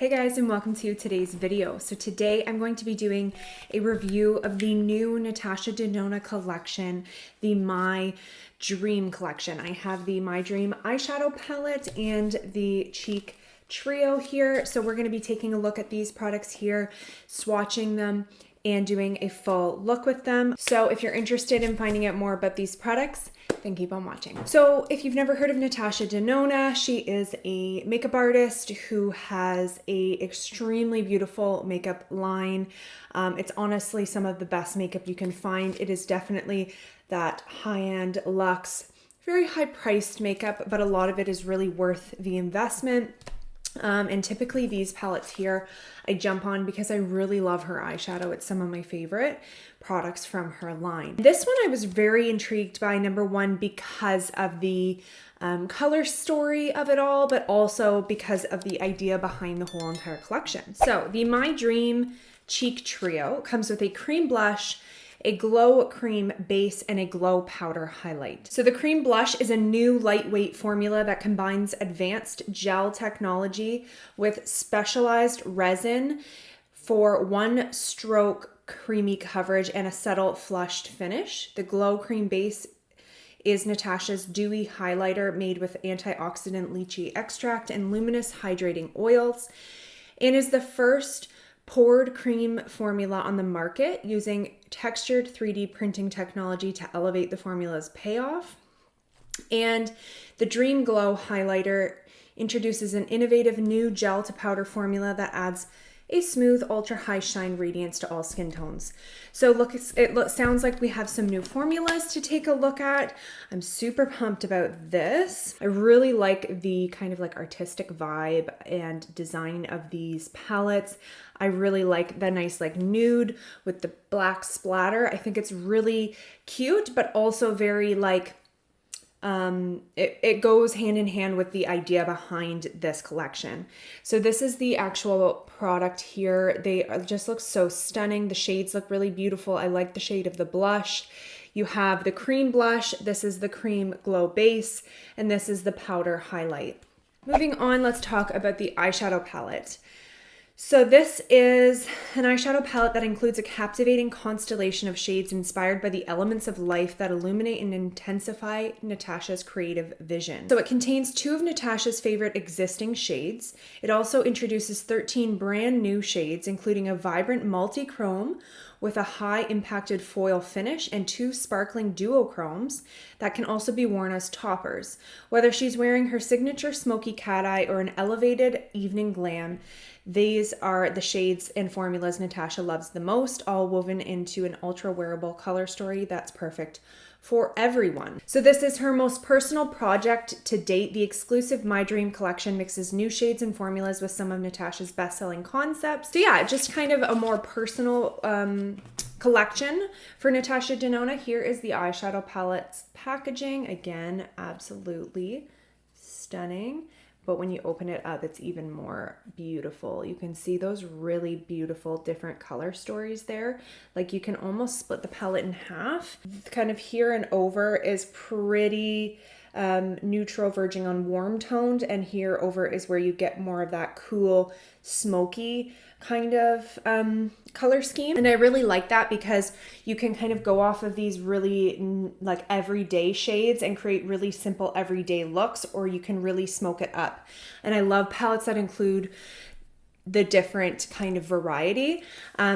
Hey guys, and welcome to today's video. So today I'm going to be doing a review of the new Natasha Denona collection, the My Dream collection. I have the My Dream eyeshadow palette and the cheek trio here. So we're going to be taking a look at these products here, swatching them, and doing a full look with them. So if you're interested in finding out more about these products, then keep on watching. So if you've never heard of Natasha Denona, she is a makeup artist who has a extremely beautiful makeup line. It's honestly some of the best makeup you can find. It is definitely that high-end luxe, very high-priced makeup, but a lot of it is really worth the investment. And typically these palettes here I jump on because I really love her eyeshadow. It's some of my favorite products from her line. This one I was very intrigued by, number one, because of the color story of it all, but also because of the idea behind the whole entire collection. So the My Dream Cheek Trio comes with a cream blush, a glow cream base, and a glow powder highlight. So the cream blush is a new lightweight formula that combines advanced gel technology with specialized resin for one stroke creamy coverage and a subtle flushed finish. The glow cream base is Natasha's dewy highlighter made with antioxidant lychee extract and luminous hydrating oils, and is the first poured cream formula on the market using textured 3D printing technology to elevate the formula's payoff. And the Dream Glow highlighter introduces an innovative new gel to powder formula that adds a smooth ultra high shine radiance to all skin tones. So look, it sounds like we have some new formulas to take a look at. I'm super pumped about this. I really like the kind of like artistic vibe and design of these palettes. I really like the nice like nude with the black splatter. I think it's really cute, but also very like it goes hand in hand with the idea behind this collection. So this is the actual product here. They just look so stunning. The shades look really beautiful. I like the shade of the blush. You have the cream blush. This is the cream glow base, and this is the powder highlight. Moving on, let's talk about the eyeshadow palette. So this is an eyeshadow palette that includes a captivating constellation of shades inspired by the elements of life that illuminate and intensify Natasha's creative vision. So it contains 2 of Natasha's favorite existing shades. It also introduces 13 brand new shades, including a vibrant multi-chrome with a high impacted foil finish and 2 sparkling duochromes that can also be worn as toppers. Whether she's wearing her signature smoky cat eye or an elevated evening glam, these are the shades and formulas Natasha loves the most, all woven into an ultra wearable color story that's perfect for everyone. So this is her most personal project to date. The exclusive My Dream collection mixes new shades and formulas with some of Natasha's best-selling concepts. So yeah, just kind of a more personal collection for Natasha Denona. Here is the eyeshadow palette's packaging. Again, absolutely stunning. But when you open it up, it's even more beautiful. You can see those really beautiful different color stories there. Like you can almost split the palette in half. Kind of here and over is pretty neutral verging on warm toned, and here over is where you get more of that cool smoky kind of color scheme. And I really like that because you can kind of go off of these really like everyday shades and create really simple everyday looks, or you can really smoke it up. And I love palettes that include the different kind of variety.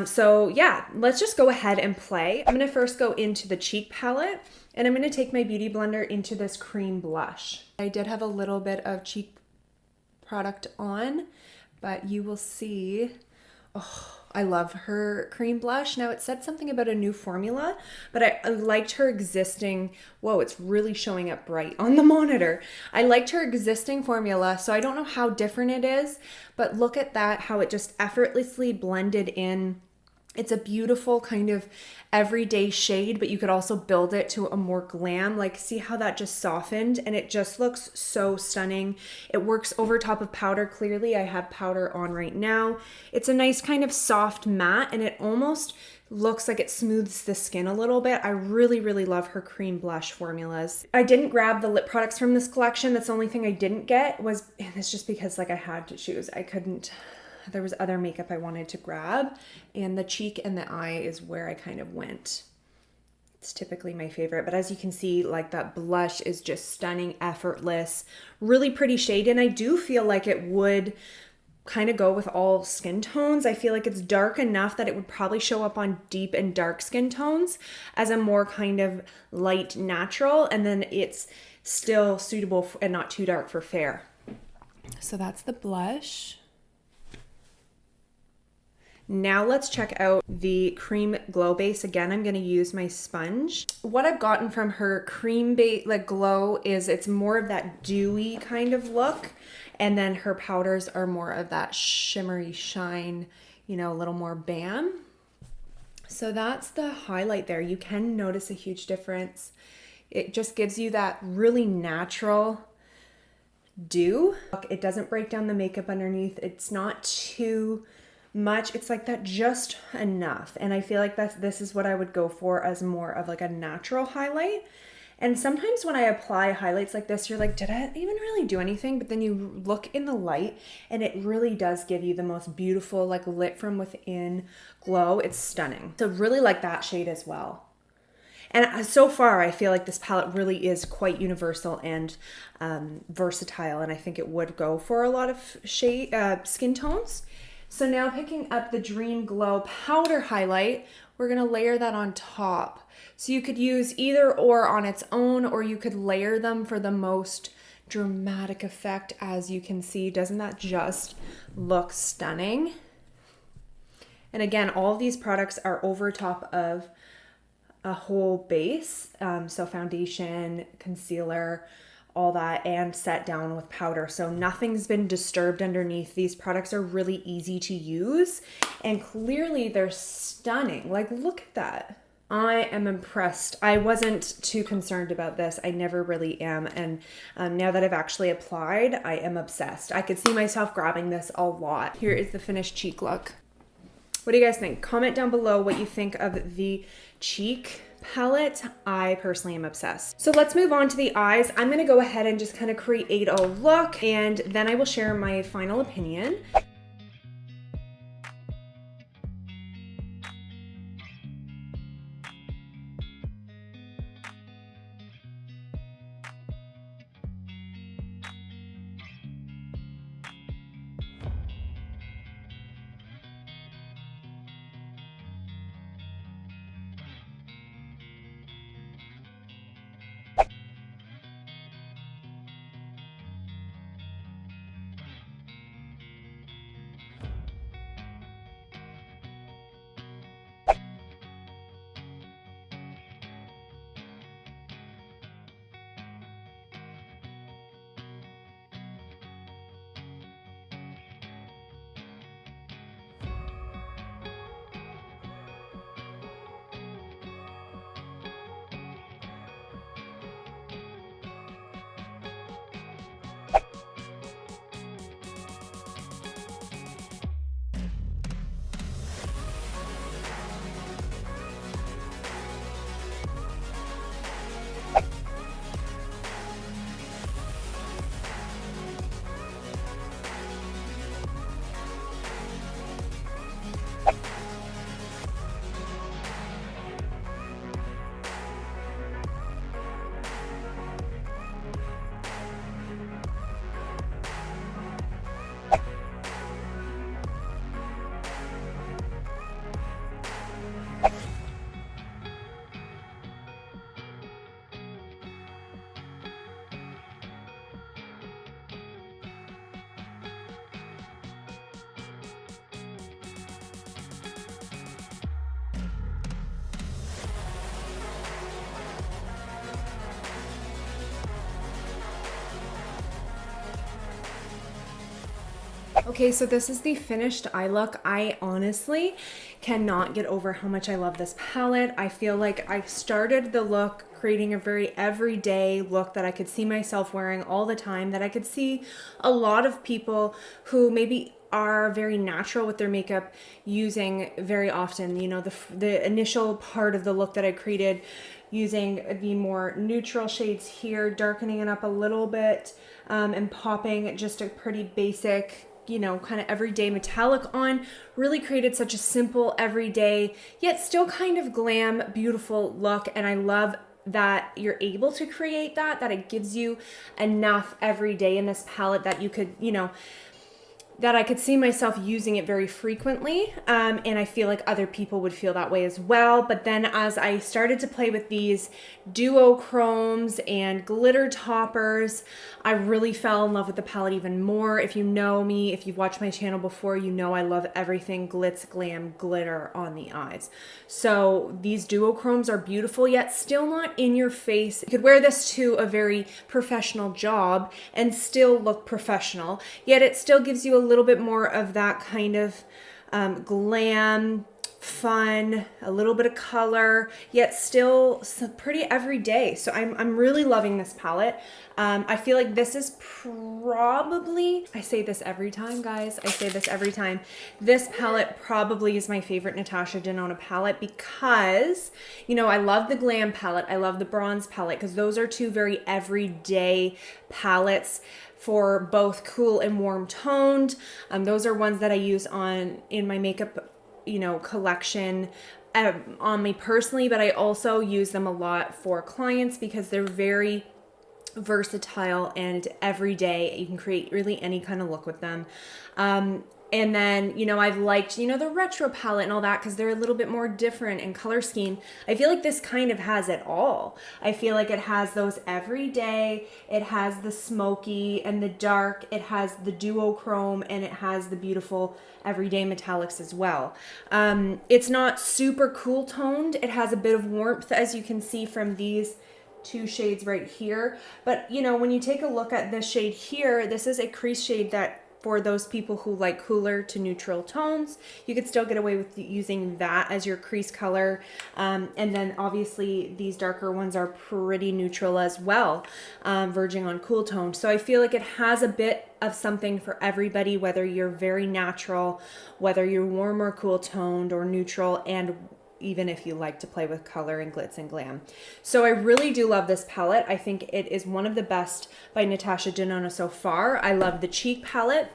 So yeah, let's just go ahead and play. I'm gonna first go into the cheek palette, and I'm gonna take my beauty blender into this cream blush. I did have a little bit of cheek product on, but you will see, oh, I love her cream blush. Now it said something about a new formula, but I liked her existing, whoa, it's really showing up bright on the monitor. I liked her existing formula, so I don't know how different it is, but look at that, how it just effortlessly blended in. It's a beautiful kind of everyday shade, but you could also build it to a more glam. Like, see how that just softened, and it just looks so stunning. It works over top of powder. Clearly, I have powder on right now. It's a nice kind of soft matte, and it almost looks like it smooths the skin a little bit. I really, really love her cream blush formulas. I didn't grab the lip products from this collection. That's the only thing I didn't get was, and it's just because like I had to choose. there was other makeup I wanted to grab, and the cheek and the eye is where I kind of went. It's typically my favorite, but as you can see, like that blush is just stunning, effortless, really pretty shade. And I do feel like it would kind of go with all skin tones. I feel like it's dark enough that it would probably show up on deep and dark skin tones as a more kind of light natural, and then it's still suitable and not too dark for fair. So that's the blush. Now let's check out the cream glow base. Again, I'm going to use my sponge. What I've gotten from her cream base like glow is it's more of that dewy kind of look, and then her powders are more of that shimmery shine, you know, a little more bam. So that's the highlight there. You can notice a huge difference. It just gives you that really natural dew. It doesn't break down the makeup underneath. It's not too much. It's like that just enough. And I feel like this is what I would go for as more of like a natural highlight. And sometimes when I apply highlights like this, you're like, did I even really do anything? But then you look in the light and it really does give you the most beautiful, like lit from within glow. It's stunning. So really like that shade as well. And so far, I feel like this palette really is quite universal and versatile. And I think it would go for a lot of skin tones. So now picking up the Dream Glow powder highlight, we're gonna layer that on top. So you could use either or on its own, or you could layer them for the most dramatic effect. As you can see, doesn't that just look stunning? And again, all of these products are over top of a whole base. So foundation, concealer, all that, and set down with powder. So nothing's been disturbed underneath. These products are really easy to use, and clearly they're stunning. Like, look at that. I am impressed. I wasn't too concerned about this. I never really am. And now that I've actually applied, I am obsessed. I could see myself grabbing this a lot. Here is the finished cheek look. What do you guys think? Comment down below what you think of the cheek palette. I personally am obsessed. So let's move on to the eyes. I'm going to go ahead and just kind of create a look, and then I will share my final opinion. Okay, so this is the finished eye look. I honestly cannot get over how much I love this palette. I feel like I started the look creating a very everyday look that I could see myself wearing all the time, that I could see a lot of people who maybe are very natural with their makeup using very often. You know, the initial part of the look that I created using the more neutral shades here, darkening it up a little bit, and popping just a pretty basic you know, kind of everyday metallic on. Really created such a simple, everyday, yet still kind of glam, beautiful look. And I love that you're able to create that it gives you enough every day in this palette that you could, you know, that I could see myself using it very frequently. And I feel like other people would feel that way as well. But then as I started to play with these duochromes and glitter toppers, I really fell in love with the palette even more. If you know me, if you've watched my channel before, you know I love everything glitz, glam, glitter on the eyes. So these duochromes are beautiful, yet still not in your face. You could wear this to a very professional job and still look professional, yet it still gives you a little bit more of that kind of glam, fun, a little bit of color, yet still pretty everyday. So I'm really loving this palette. I feel like this is probably, I say this every time, guys. I say this every time. This palette probably is my favorite Natasha Denona palette because, you know, I love the glam palette. I love the bronze palette because those are two very everyday palettes for both cool and warm toned. Those are ones that I use in my makeup, you know, collection on me personally, but I also use them a lot for clients because they're very versatile and everyday. You can create really any kind of look with them. And then, you know, I've liked, you know, the retro palette and all that because they're a little bit more different in color scheme. I feel like this kind of has it all. I feel like it has those everyday, it has the smoky and the dark, it has the duochrome, and it has the beautiful everyday metallics as well. It's not super cool toned. It has a bit of warmth, as you can see from these two shades right here. But, you know, when you take a look at this shade here, this is a crease shade that for those people who like cooler to neutral tones, you could still get away with using that as your crease color. And then obviously these darker ones are pretty neutral as well, verging on cool tone. So I feel like it has a bit of something for everybody, whether you're very natural, whether you're warm or cool toned or neutral, and even if you like to play with color and glitz and glam. So I really do love this palette. I think it is one of the best by Natasha Denona so far. I love the cheek palette.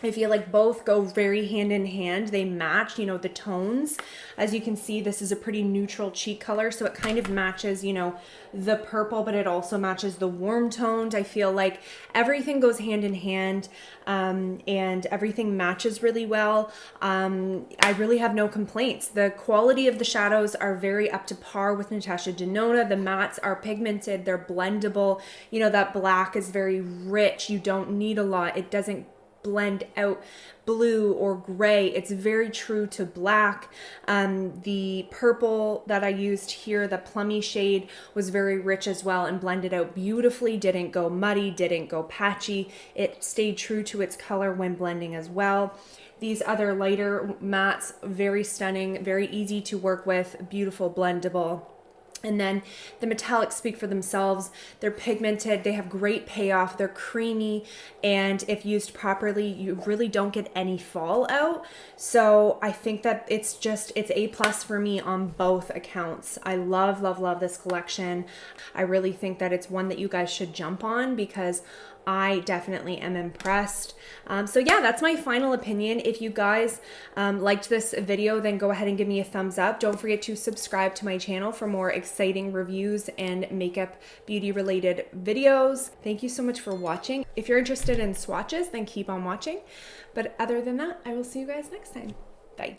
I feel like both go very hand in hand. They match, you know, the tones. As you can see, this is a pretty neutral cheek color, so it kind of matches, you know, the purple, but it also matches the warm toned. I feel like everything goes hand in hand, and everything matches really well. I really have no complaints. The quality of the shadows are very up to par with Natasha Denona. The mattes are pigmented, they're blendable. You know, that black is very rich. You don't need a lot. It doesn't blend out blue or gray. It's very true to black. The purple that I used here, the plummy shade, was very rich as well and blended out beautifully. Didn't go muddy, didn't go patchy. It stayed true to its color when blending as well. These other lighter mattes, very stunning, very easy to work with, beautiful, blendable. And then the metallics speak for themselves. They're pigmented, they have great payoff, they're creamy, and if used properly, you really don't get any fallout. So I think that it's A+ for me on both accounts. I love, love, love this collection. I really think that it's one that you guys should jump on because I definitely am impressed. So yeah, that's my final opinion. If you guys liked this video, then go ahead and give me a thumbs up. Don't forget to subscribe to my channel for more exciting reviews and makeup beauty related videos. Thank you so much for watching. If you're interested in swatches, then keep on watching. But other than that, I will see you guys next time. Bye.